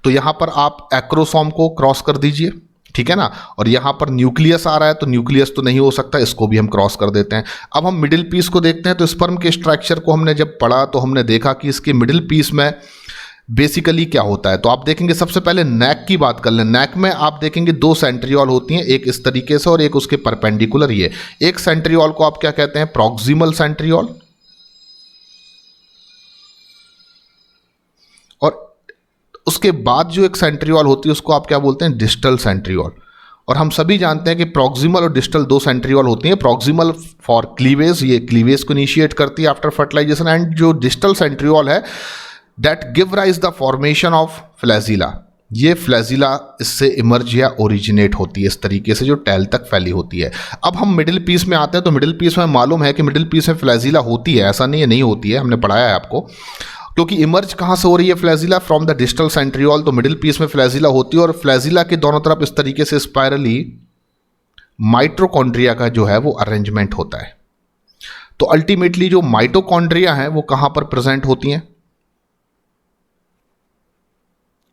तो यहां पर आप एक्रोसोम को क्रॉस कर दीजिए, ठीक है ना, और यहां पर न्यूक्लियस आ रहा है तो न्यूक्लियस तो नहीं हो सकता, इसको भी हम क्रॉस कर देते हैं। अब हम मिडिल पीस को देखते हैं। तो स्पर्म के स्ट्रक्चर को हमने जब पढ़ा तो हमने देखा कि इसके मिडिल पीस में बेसिकली क्या होता है। तो आप देखेंगे सबसे पहले नेक की बात कर लें। नेक में आप देखेंगे दो सेंट्रियोल होती हैं, एक इस तरीके से और एक उसके परपेंडिकुलर। ये एक सेंट्रियोल को आप क्या कहते हैं, प्रॉक्सिमल सेंट्रियोल, और उसके बाद जो एक सेंट्रियोल होती है उसको आप क्या बोलते हैं, डिस्टल सेंट्रियोल। और हम सभी जानते हैं कि प्रॉक्सिमल और डिस्टल दो सेंट्रियोल होती हैं। प्रॉक्सिमल फॉर क्लीवेज, ये क्लीवेज को इनिशिएट करती है आफ्टर फर्टिलाइजेशन, एंड जो डिस्टल सेंट्रियोल है that give rise the formation of flagella. ये फ्लैजिला इससे इमर्ज या ओरिजिनेट होती है इस तरीके से, जो टेल तक फैली होती है। अब हम मिडिल पीस में आते हैं। तो मिडिल पीस में मालूम है कि मिडिल पीस में फ्लैजिला होती है, ऐसा नहीं है नहीं होती है, हमने पढ़ाया है आपको। क्योंकि इमर्ज कहाँ से हो रही है flagella, from the distal centriole. तो मिडिल पीस में फ्लैजिला होती है और फ्लैजिला के दोनों तरफ इस तरीके से स्पाइरली माइटोकॉन्ड्रिया का जो है वो अरेंजमेंट होता है। तो अल्टीमेटली जो माइटोकॉन्ड्रिया है वो कहाँ पर प्रेजेंट होती हैं,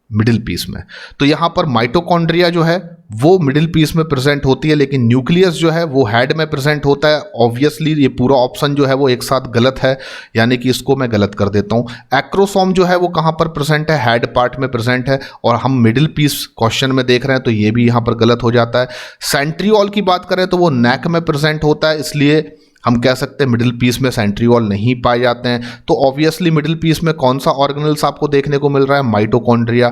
मिडिल पीस में। तो यहां पर माइटोकॉन्ड्रिया जो है वो मिडिल पीस में प्रेजेंट होती है, लेकिन न्यूक्लियस जो है वो हेड में प्रेजेंट होता है। ऑब्वियसली ये पूरा ऑप्शन जो है वो एक साथ गलत है, यानी कि इसको मैं गलत कर देता हूं। एक्रोसोम जो है वो कहां पर प्रेजेंट है, हेड पार्ट में प्रेजेंट है, और हम मिडिल पीस क्वेश्चन में देख रहे हैं तो ये भी यहां पर गलत हो जाता है। सेंट्रियोल की बात करें तो वो नेक में प्रेजेंट होता है, इसलिए हम कह सकते हैं मिडिल पीस में सेंट्रियोल नहीं पाए जाते हैं। तो ऑब्वियसली मिडिल पीस में कौन सा ऑर्गेनल्स आपको देखने को मिल रहा है, माइटोकॉन्ड्रिया।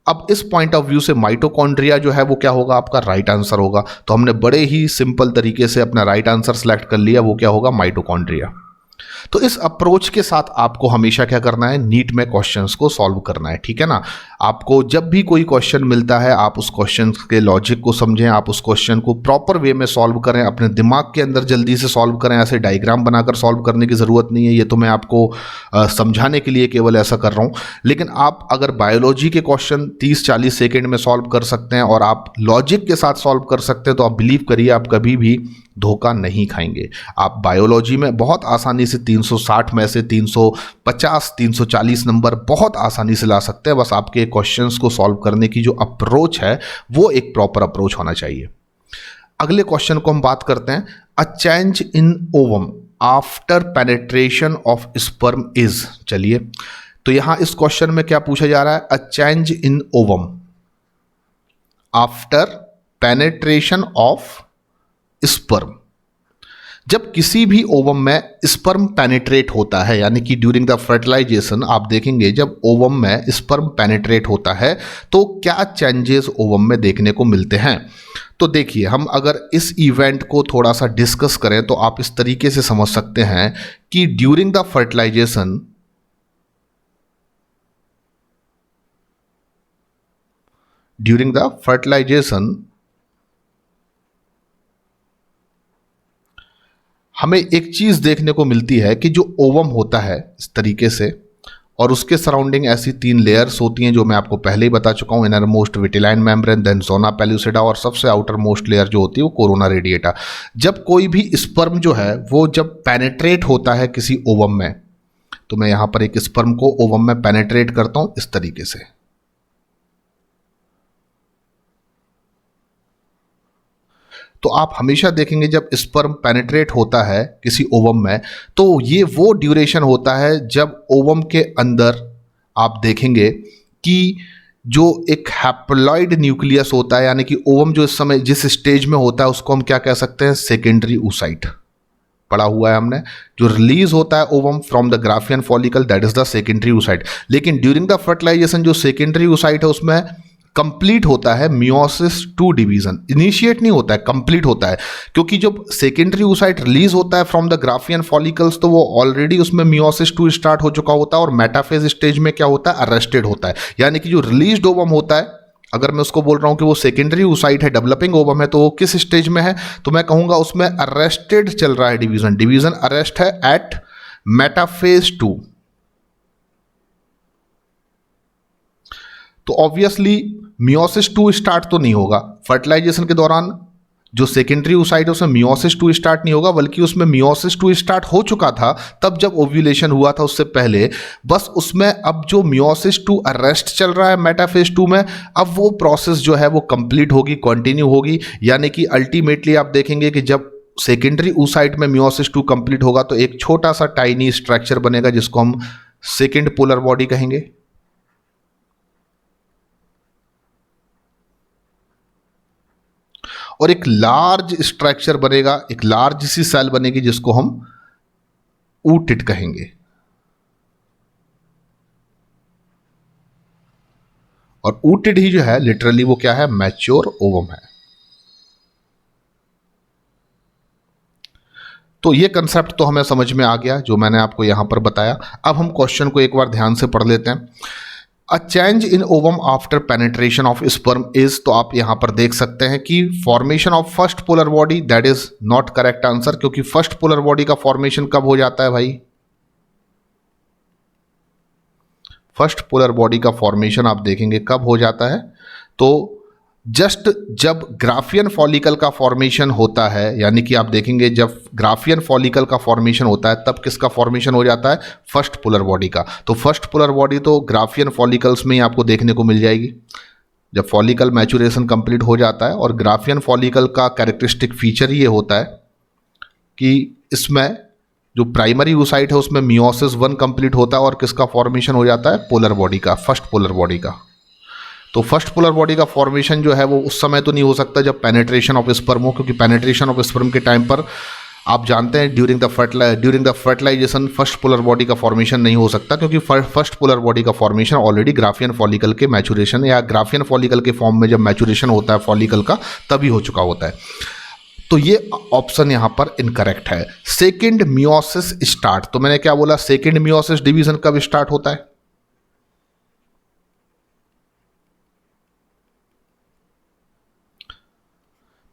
अब इस पॉइंट ऑफ व्यू से माइटोकॉन्ड्रिया जो है वो क्या होगा, आपका राइट आंसर होगा। तो हमने बड़े ही सिंपल तरीके से अपना राइट आंसर सेलेक्ट कर लिया, वो क्या होगा, माइटोकॉन्ड्रिया। तो इस अप्रोच के साथ आपको हमेशा क्या करना है, नीट में क्वेश्चंस को सॉल्व करना है, ठीक है ना। आपको जब भी कोई क्वेश्चन मिलता है आप उस क्वेश्चन के लॉजिक को समझें, आप उस क्वेश्चन को प्रॉपर वे में सॉल्व करें, अपने दिमाग के अंदर जल्दी से सॉल्व करें। ऐसे डायग्राम बनाकर सॉल्व करने की ज़रूरत नहीं है, ये तो मैं आपको समझाने के लिए केवल ऐसा कर रहा हूँ। लेकिन आप अगर बायोलॉजी के क्वेश्चन 30-40 सेकेंड में सॉल्व कर सकते हैं और आप लॉजिक के साथ सॉल्व कर सकते हैं तो आप बिलीव करिए आप कभी भी धोखा नहीं खाएंगे। आप बायोलॉजी में बहुत आसानी से 360 में से 350 340 नंबर बहुत आसानी से ला सकते हैं। बस आपके क्वेश्चंस को सॉल्व करने की जो अप्रोच है वो एक प्रॉपर अप्रोच होना चाहिए। अगले क्वेश्चन को हम बात करते हैं, a change in ovum after penetration of sperm is. चलिए, तो यहां इस क्वेश्चन में क्या पूछा जा रहा है, a change in ovum after penetration of sperm. जब किसी भी ओवम में स्पर्म पेनिट्रेट होता है, यानी कि ड्यूरिंग द फर्टिलाइजेशन, आप देखेंगे जब ओवम में स्पर्म पेनिट्रेट होता है तो क्या चेंजेस ओवम में देखने को मिलते हैं। तो देखिए, हम अगर इस इवेंट को थोड़ा सा डिस्कस करें तो आप इस तरीके से समझ सकते हैं कि ड्यूरिंग द फर्टिलाइजेशन हमें एक चीज़ देखने को मिलती है कि जो ओवम होता है इस तरीके से, और उसके सराउंडिंग ऐसी 3 लेयर्स होती हैं जो मैं आपको पहले ही बता चुका हूँ, inner most vitelline membrane, then जोना पेल्यूसिडा, और सबसे आउटर मोस्ट लेयर जो होती है वो कोरोना रेडिएटा। जब कोई भी स्पर्म जो है वो जब पेनेट्रेट होता है किसी ओवम में, तो मैं यहाँ पर एक स्पर्म को ओवम में पेनेट्रेट करता हूँ इस तरीके से। तो आप हमेशा देखेंगे जब स्पर्म पेनिट्रेट होता है किसी ओवम में तो ये वो ड्यूरेशन होता है जब ओवम के अंदर आप देखेंगे कि जो एक हैप्लॉइड न्यूक्लियस होता है, यानी कि ओवम जो इस समय जिस स्टेज में होता है उसको हम क्या कह सकते हैं, सेकेंडरी oocyte। पढ़ा हुआ है हमने, जो रिलीज होता है ovum from the Graafian follicle that is the secondary oocyte। लेकिन ड्यूरिंग द फर्टिलाइजेशन जो सेकेंडरी oocyte है उसमें कंप्लीट होता है मियोसिस 2 डिवीजन। इनिशिएट नहीं होता है, कंप्लीट होता है, क्योंकि जब सेकेंडरी oocyte रिलीज होता है फ्रॉम द ग्राफियन फॉलिकल्स तो वो ऑलरेडी उसमें मियोसिस 2 स्टार्ट हो चुका होता है और मेटाफेज स्टेज में क्या होता है, अरेस्टेड होता है। यानी कि जो रिलीज्ड ओवम होता है अगर मैं उसको बोल रहा हूं कि वो सेकेंडरी oocyte है, डेवलपिंग ओवम है, तो वो किस स्टेज में है? तो मैं कहूंगा उसमें अरेस्टेड चल रहा है डिवीजन, डिवीजन अरेस्ट है एट मेटाफेज 2। तो ऑब्वियसली मियोसिस 2 स्टार्ट तो नहीं होगा फर्टिलाइजेशन के दौरान। जो सेकेंडरी oocyte है उसमें मियोसिस 2 स्टार्ट नहीं होगा, बल्कि उसमें मियोसिस 2 स्टार्ट हो चुका था तब जब ओव्यूलेशन हुआ था, उससे पहले। बस उसमें अब जो मियोसिस 2 अरेस्ट चल रहा है मेटाफेज 2 में, अब वो प्रोसेस जो है वो कंप्लीट होगी, कंटिन्यू होगी। यानी कि अल्टीमेटली आप देखेंगे कि जब सेकेंडरी oocyte में मियोसिस 2 कंप्लीट होगा तो एक छोटा सा टाइनी स्ट्रक्चर बनेगा जिसको हम सेकेंड पोलर बॉडी कहेंगे। और एक लार्ज स्ट्रक्चर बनेगा, एक लार्ज सी सेल बनेगी जिसको हम ऊटिड कहेंगे। और ऊटिड ही जो है लिटरली वो क्या है? मैच्योर ओवम है। तो ये कंसेप्ट तो हमें समझ में आ गया जो मैंने आपको यहां पर बताया। अब हम क्वेश्चन को एक बार ध्यान से पढ़ लेते हैं। A change in ovum after penetration of sperm is, तो आप यहां पर देख सकते हैं कि formation of first polar body, that is not correct answer, क्योंकि फर्स्ट पोलर बॉडी का फॉर्मेशन कब हो जाता है भाई? फर्स्ट पोलर बॉडी का फॉर्मेशन आप देखेंगे कब हो जाता है? तो जस्ट जब ग्राफियन फॉलिकल का फॉर्मेशन होता है, यानी कि आप देखेंगे जब ग्राफियन फॉलिकल का फॉर्मेशन होता है तब किसका फॉर्मेशन हो जाता है? फर्स्ट पोलर बॉडी का। तो फर्स्ट पोलर बॉडी तो ग्राफियन फॉलिकल्स में ही आपको देखने को मिल जाएगी जब फॉलिकल मैचुरेशन कंप्लीट हो जाता है। और ग्राफियन फॉलिकल का कैरेक्टरिस्टिक फीचर ये होता है कि इसमें जो प्राइमरी oocyte है उसमें मियोसिस 1 कंप्लीट होता है और किसका फॉर्मेशन हो जाता है? पोलर बॉडी का, फर्स्ट पोलर बॉडी का। तो फर्स्ट पोलर बॉडी का फॉर्मेशन जो है वो उस समय तो नहीं हो सकता जब पेनेट्रेशन ऑफ स्पर्म हो, क्योंकि पेनेट्रेशन ऑफ स्पर्म के टाइम पर आप जानते हैं during the fertilisation first polar body का फॉर्मेशन नहीं हो सकता, क्योंकि फर्स्ट पोलर बॉडी का फॉर्मेशन ऑलरेडी ग्राफियन फॉलिकल के मैचुरेशन या ग्राफियन फॉलिकल के फॉर्म में जब मैचुरेशन होता है फॉलिकल का तभी हो चुका होता है। तो ये ऑप्शन यहां पर इनकरेक्ट है। सेकेंड मियोसिस स्टार्ट, तो मैंने क्या बोला? सेकेंड मियोसिस डिवीजन कब स्टार्ट होता है?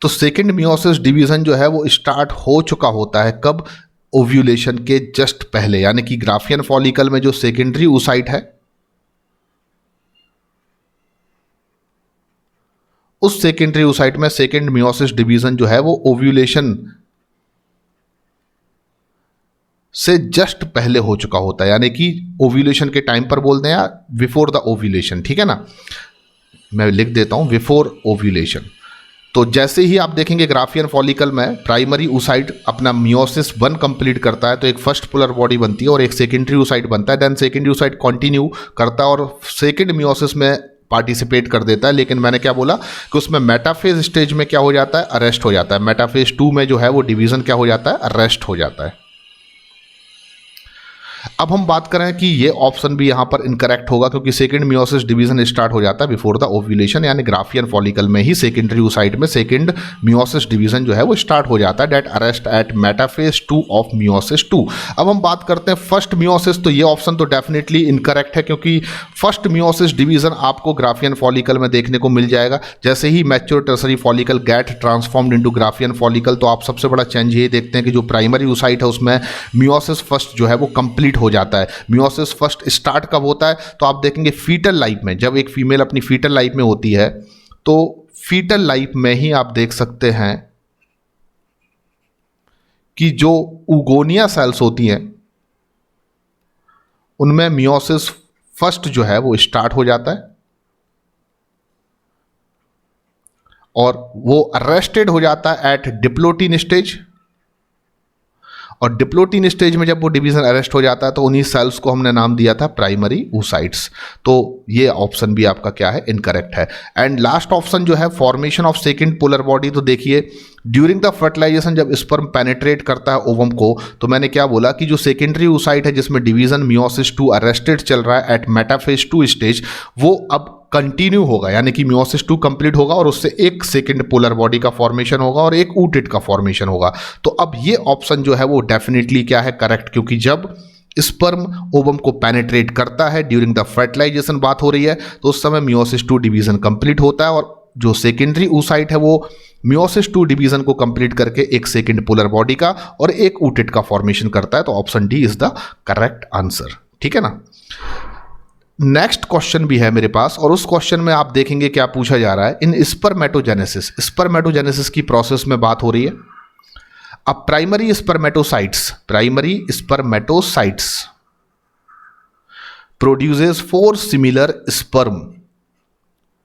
तो सेकेंड मियोसिस डिवीजन जो है वो स्टार्ट हो चुका होता है कब? ओव्यूलेशन के जस्ट पहले, यानी कि ग्राफियन फॉलिकल में जो सेकेंडरी oocyte है उस सेकेंडरी oocyte में सेकेंड मियोसिस डिवीजन जो है वो ओव्यूलेशन से जस्ट पहले हो चुका होता है, यानी कि ओव्यूलेशन के टाइम पर बोलते हैं या बिफोर द ओव्यूलेशन, ठीक है ना? मैं लिख देता हूं बिफोर ओव्यूलेशन। तो जैसे ही आप देखेंगे ग्राफियन फॉलिकल में प्राइमरी oocyte अपना मियोसिस 1 कंप्लीट करता है तो एक फर्स्ट पोलर बॉडी बनती है और एक सेकेंडरी oocyte बनता है। देन सेकेंडरी oocyte कंटिन्यू करता है और सेकेंड मियोसिस में पार्टिसिपेट कर देता है। लेकिन मैंने क्या बोला कि उसमें मेटाफेज स्टेज में क्या हो जाता है? अरेस्ट हो जाता है। मेटाफेज 2 में जो है वो डिवीजन क्या हो जाता है? अरेस्ट हो जाता है। अब हम बात करें कि ये ऑप्शन भी यहां पर इनकरेक्ट होगा, क्योंकि सेकंड मियोसिस डिवीजन स्टार्ट हो जाता है बिफोर द ओव्यूलेशन, यानी ग्राफियन फॉलिकल में ही सेकेंडरी oocyte में सेकंड मियोसिस डिवीजन जो है वो स्टार्ट हो जाता है, that arrest at metaphase 2 of meiosis 2। अब हम बात करते हैं फर्स्ट मियोसिस, तो ये ऑप्शन तो डेफिनेटली इनकरेक्ट है, क्योंकि फर्स्ट मियोसिस डिवीजन आपको ग्राफियन फॉलिकल में देखने को मिल जाएगा। जैसे ही mature tertiary follicle get transformed into Graafian follicle, तो आप सबसे बड़ा चेंज ये देखते हैं कि जो प्राइमरी oocyte है उसमें मियोसिस फर्स्ट जो है वो कंप्लीट हो जाता है। मियोसिस फर्स्ट स्टार्ट कब होता है? तो आप देखेंगे फीटल लाइफ में, जब एक फीमेल अपनी फीटल लाइफ में होती है तो फीटल लाइफ में ही आप देख सकते हैं कि जो उगोनिया सेल्स होती हैं उनमें मियोसिस फर्स्ट जो है वो स्टार्ट हो जाता है और वो अरेस्टेड हो जाता है एट डिप्लोटीन स्टेज। और डिप्लोटीन स्टेज में जब वो डिवीजन अरेस्ट हो जाता है तो उन्हीं सेल्स को हमने नाम दिया था प्राइमरी oocytes। तो ये ऑप्शन भी आपका क्या है? इनकरेक्ट है। एंड लास्ट ऑप्शन जो है formation of second polar body, तो देखिए ड्यूरिंग द फर्टिलाइजेशन जब स्पर्म पेनेट्रेट करता है ओवम को, तो मैंने क्या बोला कि जो सेकेंडरी oocyte है जिसमें डिवीजन मियोसिस 2 अरेस्टेड चल रहा है एट मेटाफेज 2 स्टेज, वो अब कंटिन्यू होगा, यानी कि मियोसिस 2 कंप्लीट होगा और उससे एक सेकंड पोलर बॉडी का फॉर्मेशन होगा और एक ऊटिड का फॉर्मेशन होगा। तो अब ये ऑप्शन जो है वो डेफिनेटली क्या है? करेक्ट, क्योंकि जब स्पर्म ओवम को पेनेट्रेट करता है ड्यूरिंग द फर्टिलाइजेशन बात हो रही है, तो उस समय मियोसिस 2 डिवीजन कंप्लीट होता है और जो सेकेंडरी oocyte है वो मियोसिस 2 डिवीजन को कंप्लीट करके एक सेकेंड पोलर बॉडी का और एक oocyte का फॉर्मेशन करता है। तो option D is the correct answer. ठीक है ना। नेक्स्ट क्वेश्चन भी है मेरे पास और उस क्वेश्चन में आप देखेंगे क्या पूछा जा रहा है। इन स्पर्मेटोजेनेसिस की प्रोसेस में बात हो रही है। अब primary spermatocytes produces 4 similar sperm,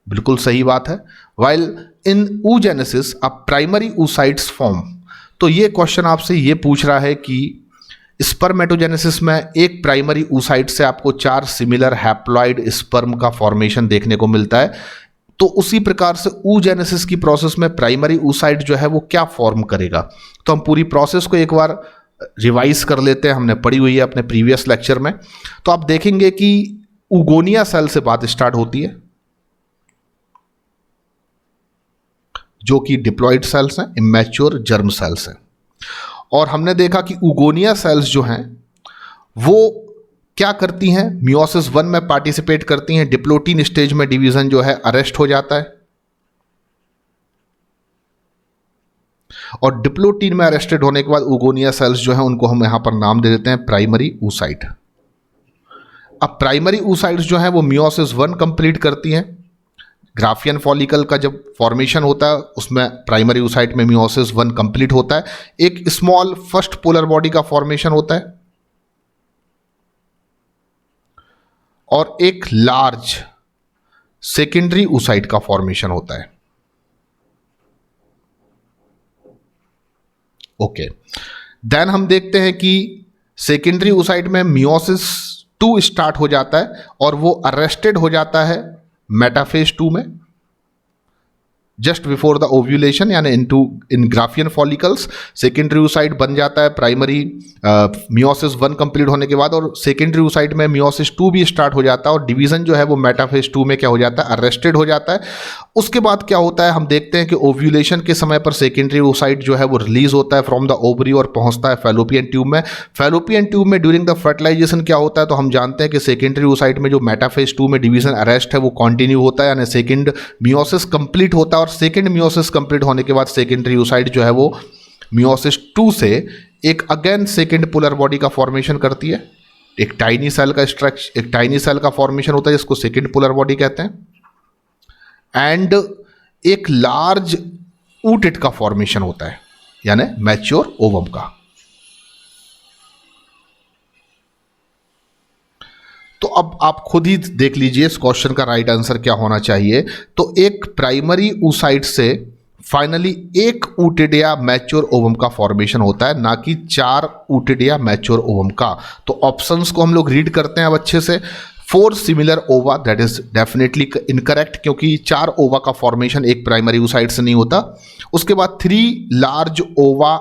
बिल्कुल सही बात है। While in oogenesis a primary oocytes form. तो ये क्वेश्चन आपसे ये पूछ रहा है कि स्पर्मेटोजेनेसिस में एक प्राइमरी oocyte से आपको 4 सिमिलर हैप्लॉइड स्पर्म का फॉर्मेशन देखने को मिलता है। तो उसी प्रकार से oogenesis की प्रोसेस में प्राइमरी oocyte जो है वो क्या फॉर्म करेगा। तो हम पूरी प्रोसेस को एक बार रिवाइज कर लेते हैं, हमने पढ़ी हुई है अपने प्रीवियस लेक्चर में। तो आप देखेंगे कि उगोनिया सेल से बात स्टार्ट होती है जो कि डिप्लॉइड सेल्स हैं, इमैच्योर जर्म सेल्स हैं। और हमने देखा कि उगोनिया सेल्स जो हैं वो क्या करती हैं, मियोसिस 1 में पार्टिसिपेट करती हैं। डिप्लोटीन स्टेज में डिवीजन जो है अरेस्ट हो जाता है और डिप्लोटीन में अरेस्टेड होने के बाद उगोनिया सेल्स जो है उनको हम यहां पर नाम दे देते हैं प्राइमरी oocyte। अब प्राइमरी oocytes जो है वो मियोसिस 1 कंप्लीट करती हैं। ग्राफियन फॉलिकल का जब फॉर्मेशन होता है उसमें प्राइमरी oocyte में मियोसिस 1 कंप्लीट होता है। एक स्मॉल फर्स्ट पोलर बॉडी का फॉर्मेशन होता है और एक लार्ज सेकेंडरी oocyte का फॉर्मेशन होता है। ओके, देन हम देखते हैं कि सेकेंडरी oocyte में मियोसिस 2 स्टार्ट हो जाता है और वो अरेस्टेड हो जाता है मेटाफेज 2 में जस्ट बिफोर द ओव्यूलेशन, यानी इन ग्राफियन फॉलिकल्स सेकेंडरी oocyte बन जाता है प्राइमरी मियोसिस 1 कंप्लीट होने के बाद और सेकेंडरी oocyte में मियोसिस 2 भी स्टार्ट हो जाता है और डिवीजन जो है वो मेटाफेज 2 में क्या हो जाता है, अरेस्टेड हो जाता है। उसके बाद क्या होता है, हम देखते हैं कि ओव्यूलेशन के समय पर सेकेंडरी oocyte जो है वो रिलीज होता है फ्रॉम द ओवरी और पहुंचता है फैलोपियन ट्यूब में। फैलोपियन ट्यूब में ड्यूरिंग द फर्टिलाइजेशन क्या होता है, तो हम जानते हैं कि सेकेंडरी oocyte में जो मेटाफेज 2 में डिवीजन अरेस्ट है वो कंटिन्यू होता है, यानी सेकेंड मियोसिस कंप्लीट होता है और सेकेंड मियोसिस कंप्लीट होने के बाद सेकेंडरी oocyte जो है वो मियोसिस 2 से एक अगेन सेकेंड पोलर बॉडी का फॉर्मेशन करती है। एक टाइनी सेल का फॉर्मेशन होता है जिसको सेकेंड पोलर बॉडी कहते हैं एंड एक लार्ज oocyte का फॉर्मेशन होता है यानी मैच्योर ओवम का। तो अब आप खुद ही देख लीजिए इस क्वेश्चन का राइट आंसर क्या होना चाहिए। तो एक प्राइमरी oocyte से फाइनली एक oocyte या मैच्योर ओवम का फॉर्मेशन होता है, ना कि 4 oocyte या मैच्योर ओवम का। तो ऑप्शंस को हम लोग रीड करते हैं अब अच्छे से। 4 सिमिलर ओवा, दैट इज डेफिनेटली इनकरेक्ट क्योंकि 4 ओवा का फॉर्मेशन एक प्राइमरी oocyte से नहीं होता। उसके बाद 3 लार्ज ओवा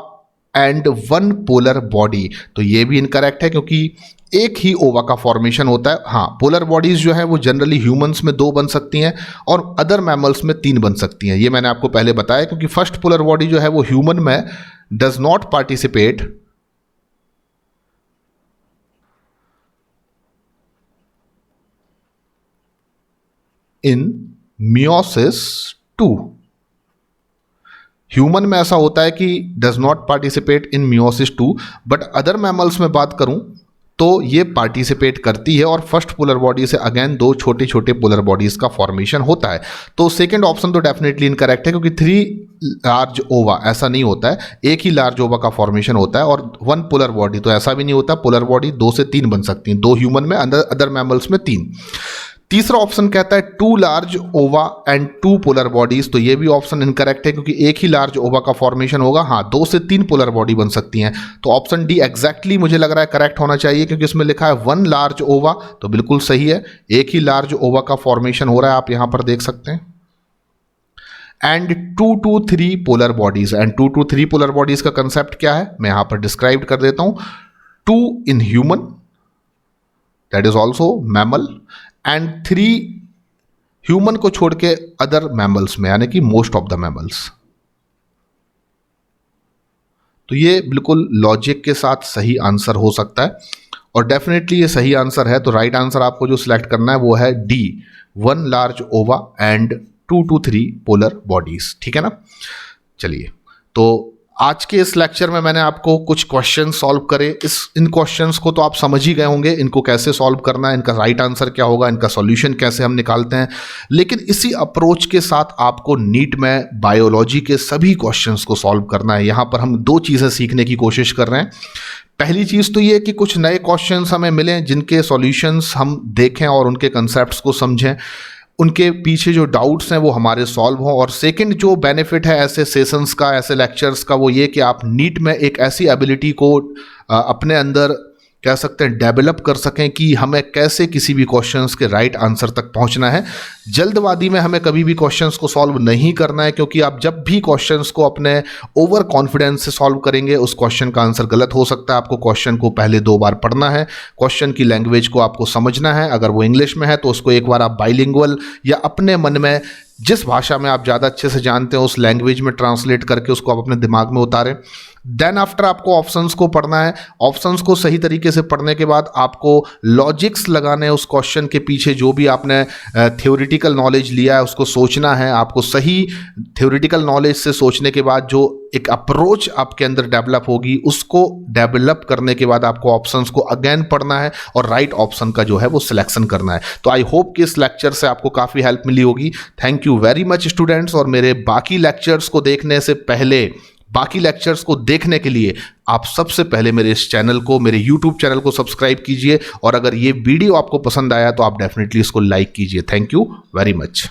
एंड 1 पोलर बॉडी, तो ये भी इनकरेक्ट है क्योंकि एक ही ओवा का फॉर्मेशन होता है। हाँ, पोलर बॉडीज जो है वो जनरली ह्यूमंस में 2 बन सकती हैं और अदर मैमल्स में 3 बन सकती हैं। ये मैंने आपको पहले बताया क्योंकि फर्स्ट पोलर बॉडी जो है वो ह्यूमन में does not participate in meiosis 2। Human में ऐसा होता है कि does not participate in meiosis 2, but other mammals में बात करूं तो ये पार्टिसिपेट करती है और फर्स्ट पोलर बॉडी से अगेन 2 छोटे छोटे पोलर बॉडीज का फॉर्मेशन होता है। तो सेकंड ऑप्शन तो डेफिनेटली इनकरेक्ट है क्योंकि 3 लार्ज ओवा ऐसा नहीं होता है, एक ही लार्ज ओवा का फॉर्मेशन होता है और 1 पोलर बॉडी तो ऐसा भी नहीं होता। पोलर बॉडी 2 से 3 बन सकती हैं, 2 ह्यूमन में, अदर मैमल्स में 3। तीसरा ऑप्शन कहता है 2 लार्ज ओवा एंड 2 पोलर बॉडीज, तो ये भी ऑप्शन इनकरेक्ट है क्योंकि एक ही लार्ज ओवा का फॉर्मेशन होगा। हाँ, 2 से 3 पोलर बॉडी बन सकती हैं। तो ऑप्शन डी एग्जैक्टली मुझे लग रहा है करेक्ट होना चाहिए क्योंकि इसमें लिखा है 1 लार्ज ओवा, तो बिल्कुल सही है, एक ही लार्ज ओवा का फॉर्मेशन हो रहा है, आप यहां पर देख सकते हैं। And 2 to 3 polar bodies, and 2 to 3 polar bodies का कंसेप्ट क्या है मैं यहां पर डिस्क्राइब कर देता हूं। 2 in human, that is also mammal, and 3 human को छोड़ के अदर मैमल्स में, यानी कि मोस्ट ऑफ द मैमल्स। तो ये बिल्कुल लॉजिक के साथ सही आंसर हो सकता है और डेफिनेटली ये सही आंसर है। तो राइट आंसर आपको जो सिलेक्ट करना है वो है डी, 1 लार्ज ओवा एंड 2 to 3 पोलर बॉडीज। ठीक है ना। चलिए, तो आज के इस लेक्चर में मैंने आपको कुछ क्वेश्चन सॉल्व करे। इन क्वेश्चंस को तो आप समझ ही गए होंगे, इनको कैसे सॉल्व करना है, इनका राइट आंसर क्या होगा, इनका सॉल्यूशन कैसे हम निकालते हैं। लेकिन इसी अप्रोच के साथ आपको नीट में बायोलॉजी के सभी क्वेश्चंस को सॉल्व करना है। यहाँ पर हम 2 चीज़ें सीखने की कोशिश कर रहे हैं। पहली चीज़ तो ये कि कुछ नए क्वेश्चंस हमें मिलें जिनके सॉल्यूशंस हम देखें और उनके कंसेप्ट्स को समझें, उनके पीछे जो डाउट्स हैं वो हमारे सॉल्व हों। और सेकंड जो बेनिफिट है ऐसे सेशंस का, ऐसे लेक्चर्स का, वो ये कि आप नीट में एक ऐसी एबिलिटी को अपने अंदर कह सकते हैं डेवलप कर सकें कि हमें कैसे किसी भी क्वेश्चंस के राइट आंसर तक पहुंचना है। जल्दबाजी में हमें कभी भी क्वेश्चंस को सॉल्व नहीं करना है, क्योंकि आप जब भी क्वेश्चंस को अपने ओवर कॉन्फिडेंस से सॉल्व करेंगे उस क्वेश्चन का आंसर गलत हो सकता है। आपको क्वेश्चन को पहले 2 बार पढ़ना है, क्वेश्चन की लैंग्वेज को आपको समझना है। अगर वो इंग्लिश में है तो उसको एक बार आप बाइलिंगुअल या अपने मन में जिस भाषा में आप ज़्यादा अच्छे से जानते हैं उस लैंग्वेज में ट्रांसलेट करके उसको आप अपने दिमाग में उतारें। देन आफ्टर आपको ऑप्शंस को पढ़ना है। ऑप्शंस को सही तरीके से पढ़ने के बाद आपको लॉजिक्स लगाने हैं उस क्वेश्चन के पीछे। जो भी आपने थ्योरेटिकल नॉलेज लिया है उसको सोचना है। आपको सही थ्योरेटिकल नॉलेज से सोचने के बाद जो एक अप्रोच आपके अंदर डेवलप होगी, उसको डेवलप करने के बाद आपको ऑप्शंस को अगेन पढ़ना है और राइट ऑप्शन का जो है वो सिलेक्शन करना है। तो आई होप कि इस लेक्चर से आपको काफ़ी हेल्प मिली होगी। Thank you very much students. और मेरे बाकी लेक्चर्स को देखने से पहले, बाकी लेक्चर्स को देखने के लिए आप सबसे पहले मेरे इस चैनल को, मेरे YouTube चैनल को सब्सक्राइब कीजिए। और अगर ये वीडियो आपको पसंद आया तो आप डेफिनेटली इसको लाइक कीजिए। Thank you very much.